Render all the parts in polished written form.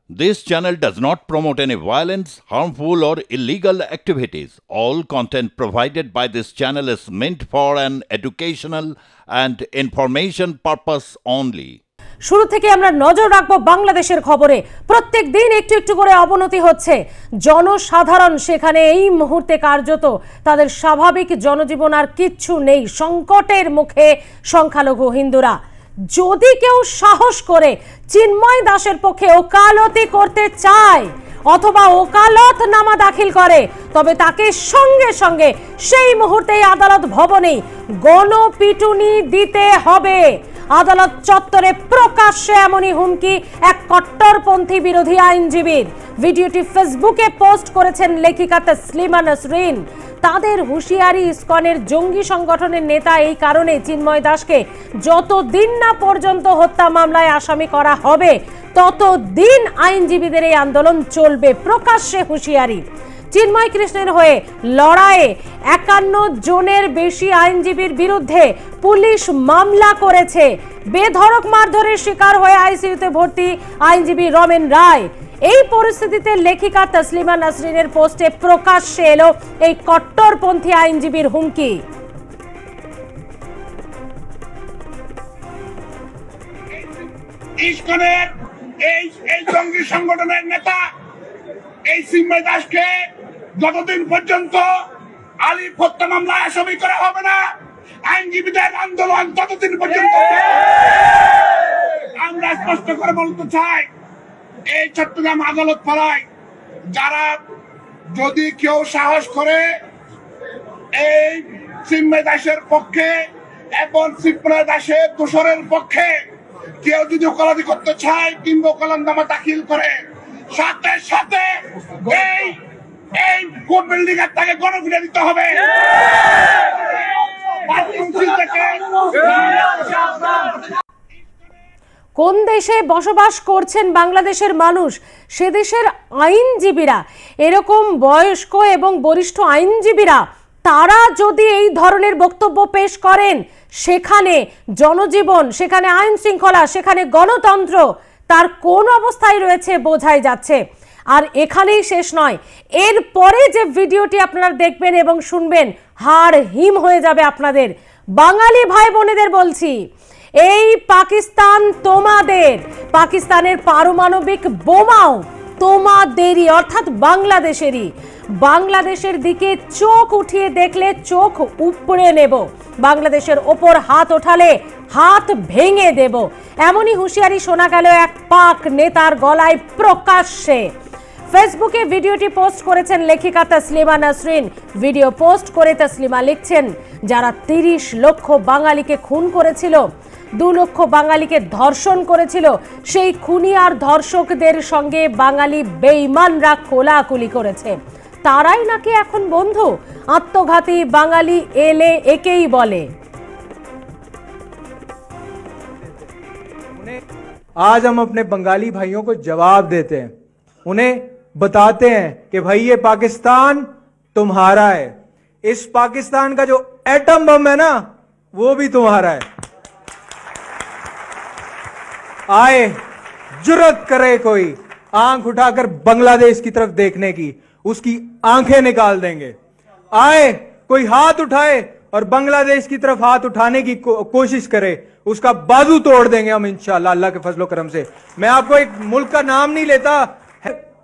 This channel does not promote any violence, harmful, or illegal activities. All content provided by this channel is meant for an educational and information purpose only. শুরু থেকে আমরা নজর রাখবো বাংলাদেশের খবরে। প্রত্যেক দিন একটু একটু করে অবনতি হচ্ছে। জনসাধারণ সেখানে এই মুহূর্তে কার্যত তাদের স্বাভাবিক জনজীবন আর কিচ্ছু নেই। সংকটের মুখে সংখ্যালঘু হিন্দুরা। যদি কেউ সাহস করে চিন্ময় দাসের পক্ষে ওকালতি করতে চায় অথবা ওকালতনামা দাখিল করে, তবে তাকে সঙ্গে সঙ্গে সেই মুহূর্তেই আদালত ভবনে গণপিটুনি দিতে হবে। আদালত চত্বরে প্রকাশ্যে এমনই হুমকি এক কট্টরপন্থী বিরোধী আইনজীবীর। ভিডিওটি ফেসবুকে পোস্ট করেছেন লেখিকা তসলিমা নাসরিন। তাদের হুঁশিয়ারি, ইসকনের জঙ্গি সংগঠনের নেতা এই কারণে চিন্ময় দাসকে যতদিন না পর্যন্ত হত্যা মামলায় আসামি করা হবে ততদিন আইনজীবীদের এই আন্দোলন চলবে। প্রকাশ্যে হুঁশিয়ারি। চিন্ময় কৃষ্ণের হয়ে লড়াইয়ে 51 জনের বেশি আইনজীবীর বিরুদ্ধে পুলিশ মামলা করেছে। বেধড়ক মারধরের শিকার হয়ে আইসিইউতে ভর্তি আইনজীবী রমেন রায়। এই পরিস্থিতিতে লেখিকা তসলিমা নাসরিনের পোস্টে প্রকাশ্যে এলো এই কট্টরপন্থী আইনজীবীর হুমকি। ইসকনের এই জঙ্গি সংগঠনের নেতা এই চিন্ময় দাসকে যতদিন পর্যন্ত আলিফ হত্যা মামলায় আসামি করা হবে না, আইনজীবীদের আন্দোলন ততদিন পর্যন্ত। আমরা স্পষ্ট করে বলতে চাই, এই চট্টগ্রাম আদালত পাড়ায় যারা যদি কেউ সাহস করে এই চিন্ময় দাসের পক্ষে এবং চিন্ময় দাসের দোষরের পক্ষে কেউ যদি ওকালতি করতে চায় কিংবা ওকালতনামা দাখিল করে, সাথে সাথে এই কোর্ট বিল্ডিং এর তাকে গণপিটুনি দিতে হবে। কোন দেশে বসবাস করছেন বাংলাদেশের মানুষ, সে দেশের আইনজীবীরা, এরকম বয়স্ক এবং বরিষ্ঠ আইনজীবীরা, তারা যদি এই ধরনের বক্তব্য পেশ করেন, সেখানে জনজীবন, সেখানে আইন শৃঙ্খলা, সেখানে গণতন্ত্র তার কোন অবস্থায় রয়েছে বোঝাই যাচ্ছে। আর এখানেই শেষ নয়, এরপরে যে ভিডিওটি আপনারা দেখবেন এবং শুনবেন, হাড় হিম হয়ে যাবে আপনাদের। বাঙালি ভাই বোনেদের বলছি, এই পাকিস্তান তোমাদের, পাকিস্তানের পারমাণবিক বোমাও তোমাদেরই, অর্থাৎ বাংলাদেশেরই। বাংলাদেশের দিকে চোখ উঠিয়ে দেখলে চোখ উপড়ে নেব, বাংলাদেশের ওপর হাত ওঠালে হাত ভেঙে দেব। এমনই হুঁশিয়ারি শোনা গেল এক পাক নেতার গলায় প্রকাশ্যে। ফেসবুকে ভিডিওটি পোস্ট করেছেন লেখিকা তসলিমা নাসরিন। ভিডিও পোস্ট করে তসলিমা লিখছেন, যারা 30 লক্ষ বাঙালিকে খুন করেছিল, 2 লক্ষ বাঙালিকে ধর্ষণ করেছিল, সেই খুনি আর ধর্ষকদের সঙ্গে বাঙালি বেঈমানরা কোলাকুলি করেছে, তারাই নাকি এখন বন্ধু। আত্মঘাতী বাঙালি এলে একেই বলে। आज हम अपने बंगाली भाइयों को जवाब देते हैं, उन्हें बताते हैं कि भाई ये पाकिस्तान तुम्हारा है, इस पाकिस्तान का जो एटम बम है ना वो भी तुम्हारा है। आए जुर्रत करे कोई आंख उठाकर बांग्लादेश की तरफ देखने की, उसकी आंखें निकाल देंगे। आए कोई हाथ उठाए और बांग्लादेश की तरफ हाथ उठाने की कोशिश करे, उसका बाजू तोड़ देंगे हम इंशाल्लाह अल्लाह के फजलो करम से। मैं आपको एक मुल्क का नाम नहीं लेता,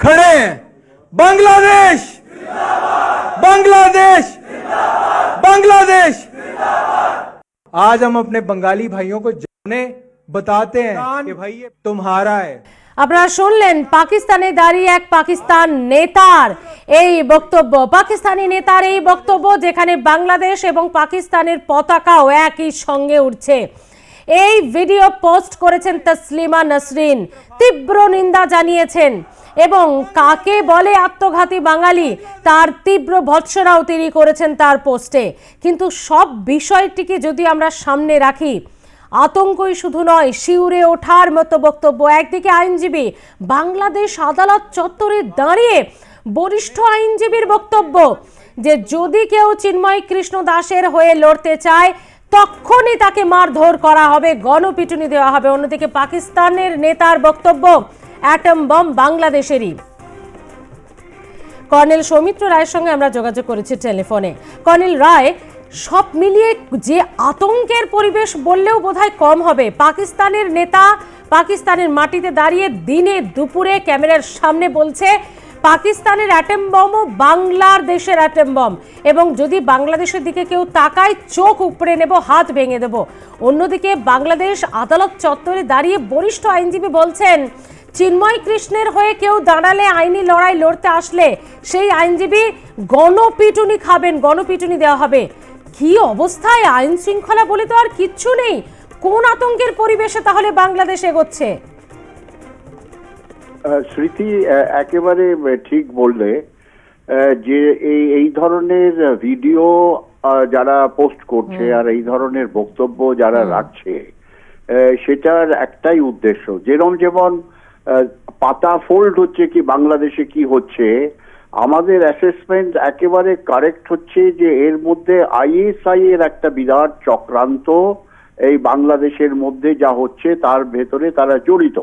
खड़े हैं बांग्लादेश, बांग्लादेश, बांग्लादेश। आज हम अपने बंगाली भाइयों को बताते हैं कि भाई ये तुम्हारा है। আপনারা শুনলেন পাকিস্তানে দাঁড়িয়ে এক পাকিস্তান নেতার এই বক্তব্য, পাকিস্তানি নেতার এই বক্তব্য, যেখানে বাংলাদেশ এবং পাকিস্তানের পতাকাও একই সঙ্গে উঠছে। এই ভিডিও পোস্ট করেছেন তসলিমা নাসরিন, তীব্র নিন্দা জানিয়েছেন এবং কাকে বলে আত্মঘাতী বাঙালি তার তীব্র ভৎসনাও তিনি করেছেন তার পোস্টে। কিন্তু সব বিষয়টিকে যদি আমরা সামনে রাখি, আতঙ্কই শুধু নয়, শিউরে ওঠার মতো বক্তব্য। একদিকে আইনজীবী, বাংলাদেশ আদালত চত্বরে দাঁড়িয়ে বরিষ্ঠ আইনজীবীর বক্তব্য যে যদি কেউ চিন্ময় কৃষ্ণ দাসের হয়ে লড়তে চায় তখনই তাকে মারধর করা হবে, গণপিটুনি দেওয়া হবে। অন্যদিকে পাকিস্তানের নেতার বক্তব্য, অ্যাটম বম বাংলাদেশেরই। কর্নেল সৌমিত্র রায়ের সঙ্গে আমরা যোগাযোগ করেছি টেলিফোনে। কর্নেল রায়, সব মিলিয়ে যে আতঙ্কের পরিবেশ বললেও বোধহয় কম হবে। পাকিস্তানের নেতা পাকিস্তানের মাটিতে দাঁড়িয়ে দিনে দুপুরে ক্যামেরার সামনে বলছে পাকিস্তানের অ্যাটম বমও বাংলাদেশের অ্যাটম বম, এবং যদি বাংলাদেশের দিকে কেউ তাকায় চোখ উপড়ে নেব, হাত ভেঙে দেব। অন্যদিকে বাংলাদেশ আদালত চত্বরে দাঁড়িয়ে বরিষ্ঠ আইনজীবী বলছেন চিন্ময় কৃষ্ণের হয়ে কেউ দাঁড়ালে, আইনি লড়াই লড়তে আসলে সেই আইনজীবী গণপিটুনি খাবেন, গণপিটুনি দেওয়া হবে। কি অবস্থায় আইন শৃঙ্খলা বলে তো আর কিচ্ছু নেই। কোন আতঙ্কের পরিবেশে তাহলে বাংলাদেশ এগোচ্ছে? স্মৃতি একেবারে ঠিক বললে যে এই ধরনের ভিডিও যারা পোস্ট করছে আর এই ধরনের বক্তব্য যারা রাখছে, সেটার একটাই উদ্দেশ্য, যেমন পাতা ফোল্ড হচ্ছে কি বাংলাদেশে কি হচ্ছে, আমাদের অ্যাসেসমেন্ট একেবারে কারেক্ট হচ্ছে যে এর মধ্যে আইএসআই এর একটা বিরাট চক্রান্ত এই বাংলাদেশের মধ্যে যা হচ্ছে তার ভেতরে তারা জড়িত।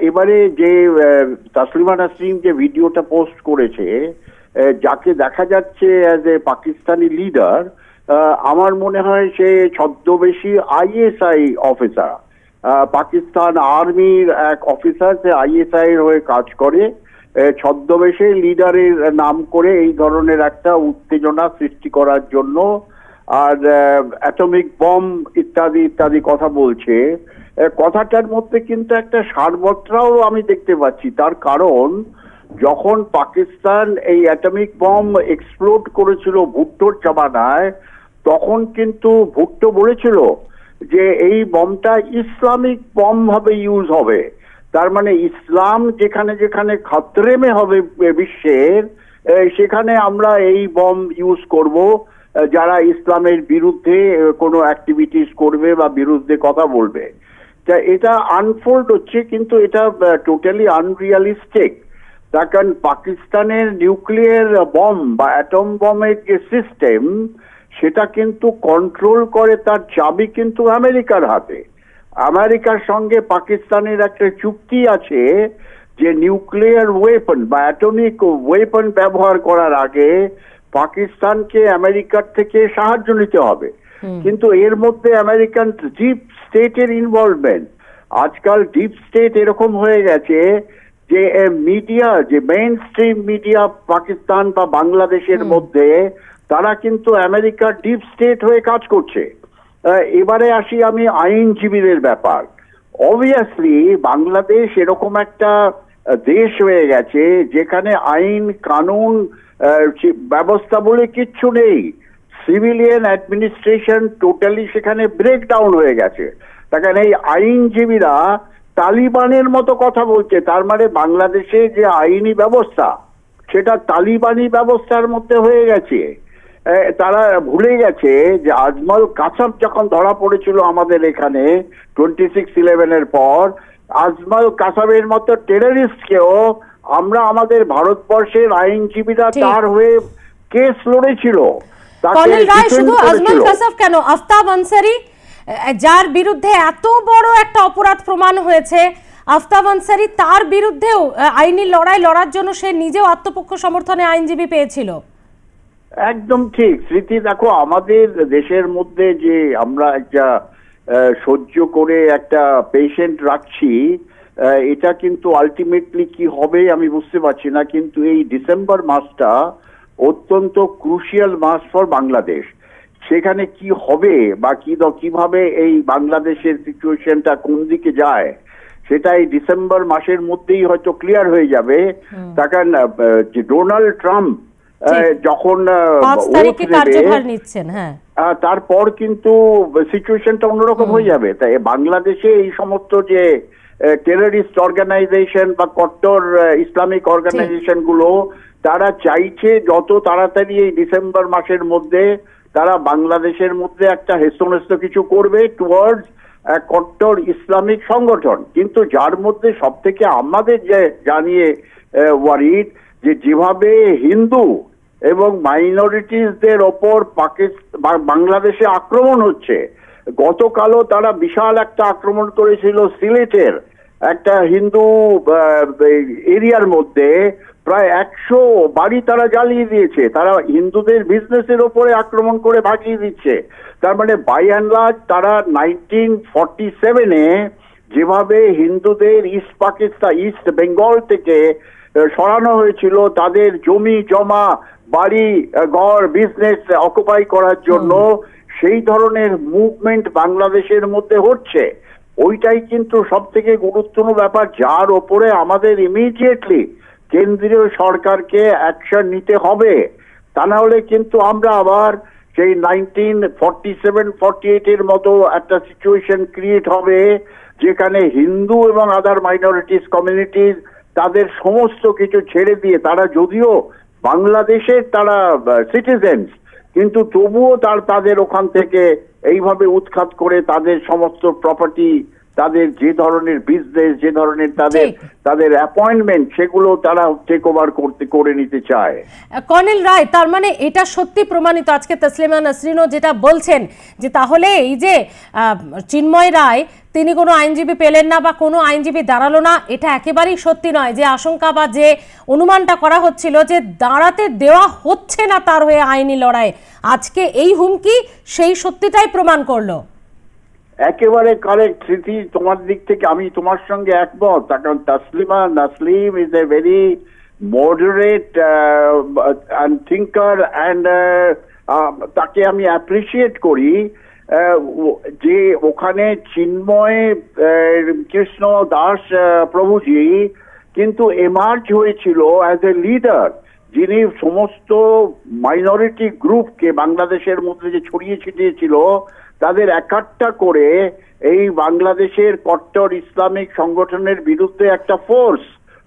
এবারে যে তাসলিমা নাসরিন যে ভিডিওটা পোস্ট করেছে, যাকে দেখা যাচ্ছে অ্যাজ এ পাকিস্তানি লিডার, আমার মনে হয় সে ছদ্মবেশী আইএসআই অফিসার, পাকিস্তান আর্মির এক অফিসার, সে আইএসআই এর হয়ে কাজ করে, ছদ্মবেশে লিডারের নাম করে এই ধরনের একটা উত্তেজনা সৃষ্টি করার জন্য আর অ্যাটমিক বম ইত্যাদি ইত্যাদি কথা বলছে। কথাটার মধ্যে কিন্তু একটা সারবত্রাও আমি দেখতে পাচ্ছি। তার কারণ যখন পাকিস্তান এই অ্যাটমিক বম এক্সপ্লোড করেছিল ভুট্টোর জমানায়, তখন কিন্তু ভুট্টো বলেছিল যে এই বমটা ইসলামিক বম ভাবে ইউজ হবে। তার মানে ইসলাম যেখানে যেখানে খাতরে হবে বিশ্বের, সেখানে আমরা এই বম ইউজ করব, যারা ইসলামের বিরুদ্ধে কোনো অ্যাক্টিভিটিস করবে বা বিরুদ্ধে কথা বলবে। এটা আনফোল্ড হচ্ছে, কিন্তু এটা টোটালি আনরিয়ালিস্টিক। তার কারণ পাকিস্তানের নিউক্লিয়ার বম বা অ্যাটম বমের যে সিস্টেম, সেটা কিন্তু কন্ট্রোল করে, তার চাবি কিন্তু আমেরিকার হাতে। আমেরিকার সঙ্গে পাকিস্তানের একটা চুক্তি আছে যে নিউক্লিয়ার ওয়েপন বা অ্যাটমিক ওয়েপন ব্যবহার করার আগে পাকিস্তানকে আমেরিকার থেকে সাহায্য নিতে হবে। কিন্তু এর মধ্যে আমেরিকান ডিপ স্টেটের ইনভলভমেন্ট, আজকাল ডিপ স্টেট এরকম হয়ে গেছে যে মিডিয়া, যে মেইন স্ট্রিম মিডিয়া পাকিস্তান বা বাংলাদেশের মধ্যে, তারা কিন্তু আমেরিকার ডিপ স্টেট হয়ে কাজ করছে। এবারে আসি আমি আইনজীবীদের ব্যাপার। অবভিয়াসলি বাংলাদেশ এরকম একটা দেশ হয়ে গেছে যেখানে আইন কানুন ব্যবস্থা বলে কিচ্ছু নেই। সিভিলিয়ান অ্যাডমিনিস্ট্রেশন টোটালি সেখানে ব্রেকডাউন হয়ে গেছে। তার কারণ এই আইনজীবীরা তালিবানের মতো কথা বলছে। তার মানে বাংলাদেশে যে আইনি ব্যবস্থা, সেটা তালিবানি ব্যবস্থার মধ্যে হয়ে গেছে। তারা ভুলে গেছে যে আজমল কাসাব যখন ধরা পড়েছিল আমাদের এখানে 26/11 পর, আজমল কাসাবের মতো টেররিস্টকেও আমরা আমাদের ভারতবর্ষের আইনজীবীরা তার হয়ে কেস লড়েছিল। কর্নেল রায়, শুধু আজমল কাসাব কেন, আফতাব আনসারি, যার বিরুদ্ধে এত বড় একটা অপরাধ প্রমাণ হয়েছে, আফতাব আনসারি, তার বিরুদ্ধেও আইনি লড়াই লড়ার জন্য সে নিজেও আত্মপক্ষ সমর্থনে আইনজীবী পেয়েছিল। একদম ঠিক স্মৃতি। দেখো, আমাদের দেশের মধ্যে যে আমরা একটা সহ্য করে একটা পেশেন্ট রাখছি, এটা কিন্তু আলটিমেটলি কি হবে আমি বুঝতে পারছি না। কিন্তু এই ডিসেম্বর মাসটা অত্যন্ত ক্রুশিয়াল মাস ফর বাংলাদেশ। সেখানে কি হবে বা কিভাবে এই বাংলাদেশের সিচুয়েশনটা কোন দিকে যায়, সেটা এই ডিসেম্বর মাসের মধ্যেই হয়তো ক্লিয়ার হয়ে যাবে। তার কারণ যে ডোনাল্ড ট্রাম্প যখন তারপর কিন্তু সিচুয়েশনটা অন্যরকম হয়ে যাবে। তাই বাংলাদেশে এই সমস্ত যে টেররিস্ট অর্গানাইজেশন বা কট্টর ইসলামিক অর্গানাইজেশন গুলো, তারা চাইছে যত তাড়াতাড়ি এই ডিসেম্বর মাসের মধ্যে তারা বাংলাদেশের মধ্যে একটা হেস্তনেস্ত কিছু করবে টুয়ার্ডস কট্টর ইসলামিক সংগঠন। কিন্তু যার মধ্যে সব থেকে আমাদের যে জানিয়ে ওয়ারিড, যে যেভাবে হিন্দু এবং মাইনরিটিসদের ওপর বাংলাদেশে আক্রমণ হচ্ছে। গতকালও তারা বিশাল একটা আক্রমণ করেছিল সিলেটের একটা হিন্দু এরিয়ার মধ্যে প্রায় 100 বাড়ি তারা জ্বালিয়ে দিয়েছে, তারা হিন্দুদের বিজনেসের ওপরে আক্রমণ করে ভাগিয়ে দিচ্ছে। তার মানে বাই অ্যান্ড লার্জ তারা 1947-এ যেভাবে হিন্দুদের ইস্ট বেঙ্গল থেকে সরানো হয়েছিল তাদের জমি জমা বাড়ি ঘর বিজনেস অকুপাই করার জন্য, সেই ধরনের মুভমেন্ট বাংলাদেশের মধ্যে হচ্ছে। ওইটাই কিন্তু সব থেকে গুরুত্বপূর্ণ ব্যাপার, যার ওপরে আমাদের ইমিডিয়েটলি কেন্দ্রীয় সরকারকে অ্যাকশন নিতে হবে। তা না হলে কিন্তু আমরা আবার সেই 1947-48-এর মতো একটা সিচুয়েশন ক্রিয়েট হবে, যেখানে হিন্দু এবং আদার মাইনরিটিস কমিউনিটিজ তাদের সমস্ত কিছু ছেড়ে দিয়ে, তারা যদিও বাংলাদেশের তারা সিটিজেন্স, কিন্তু তবুও তাদের ওখান থেকে এইভাবে উৎখাত করে তাদের সমস্ত প্রপার্টি, তাদের যে ধরনের বিজনেস, যে ধরনের তাদের অ্যাপয়েন্টমেন্ট, সেগুলো তারা টেক ওভার করে নিতে চায়। কর্নেল রায়, তার মানে এটা সত্যি প্রমাণিত, আজকে তসলিমা নাসরিনও যেটা বলছেন যে তাহলে এই যে চিন্ময় রায় তিনি কোনো আইনজীবী পেলেন না বা কোনো আইনজীবী দাঁড়ালো না, এটা একেবারেই সত্যি নয়। যে আশঙ্কা বা যে অনুমানটা করা হচ্ছিল যে দাঁড়াতে দেওয়া হচ্ছে না তার হয়ে আইনি লড়াই, আজকে এই হুমকি সেই সত্যিটাই প্রমাণ করলো। একেবারে কারেক্ট স্মৃতি, তোমার দিক থেকে আমি তোমার সঙ্গে একমত। কারণ Taslima Nasrin is a very moderate and thinker, and তাকে আমি অ্যাপ্রিসিয়েট করি যে ওখানে চিন্ময় কৃষ্ণ দাস প্রভুজি কিন্তু এমার্জ হয়েছিল অ্যাজ এ লিডার, যিনি সমস্ত মাইনরিটি গ্রুপকে বাংলাদেশের মধ্যে যে ছড়িয়ে ছিটিয়েছিল তাদের একাট্টা করে এই বাংলাদেশের কট্টর ইসলামিক সংগঠনের বিরুদ্ধে একটা ফোর্স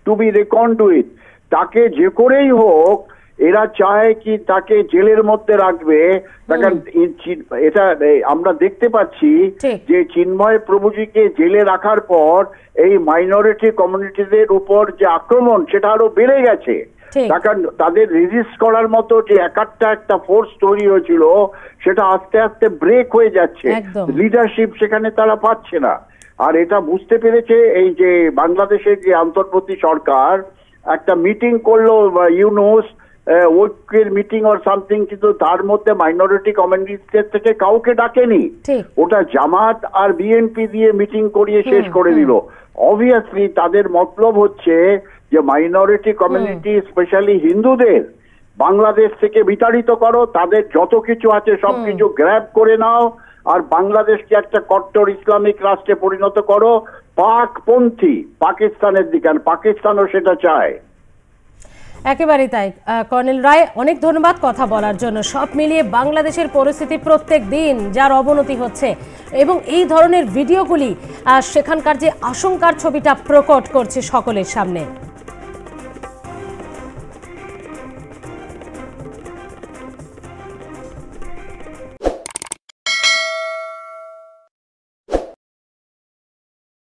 টু বি রেকন্ড উইথ। তাকে যে করেই হোক এরা চায় কি তাকে জেলের মধ্যে রাখবে। এটা আমরা দেখতে পাচ্ছি যে চিন্ময় প্রভুজিকে জেলে রাখার পর এই মাইনরিটি কমিউনিটিদের উপর যে আক্রমণ সেটা আরো বেড়ে গেছে। তাদের রেজিস্ট করার মতো যে একটা ফোর্স তৈরি হয়েছিল সেটা আস্তে আস্তে ব্রেক হয়ে যাচ্ছে, লিডারশিপ সেখানে তারা পাচ্ছে না। আর এটা বুঝতে পেরেছে এই যে বাংলাদেশের যে অন্তর্বর্তী সরকার একটা মিটিং করলো, ইউনুস ঐক্যের মিটিং অর সামথিং, কিন্তু তার মধ্যে মাইনরিটি কমিউনিটিদের থেকে কাউকে ডাকেনি, ওটা জামাত আর বিএনপি দিয়ে মিটিং করিয়ে শেষ করে দিল। অবভিয়াসলি তাদের মতলব হচ্ছে যে মাইনরিটি কমিউনিটি স্পেশালি হিন্দুদের বাংলাদেশ থেকে বিতাড়িত করো, তাদের যত কিছু আছে সবকিছু গ্র্যাব করে নাও, আর বাংলাদেশকে একটা কট্টর ইসলামিক রাষ্ট্রে পরিণত করো, পাকপন্থী পাকিস্তানের দিকে। আর পাকিস্তানও সেটা চায়। একেবারেই তাই। কর্নেল রায়, অনেক ধন্যবাদ কথা বলার জন্য। সব মিলিয়ে বাংলাদেশের পরিস্থিতি প্রত্যেক দিন যার অবনতি হচ্ছে এবং এই ধরনের ভিডিওগুলি সেখানকার যে আশঙ্কার ছবিটা প্রকট করছে সকলের সামনে।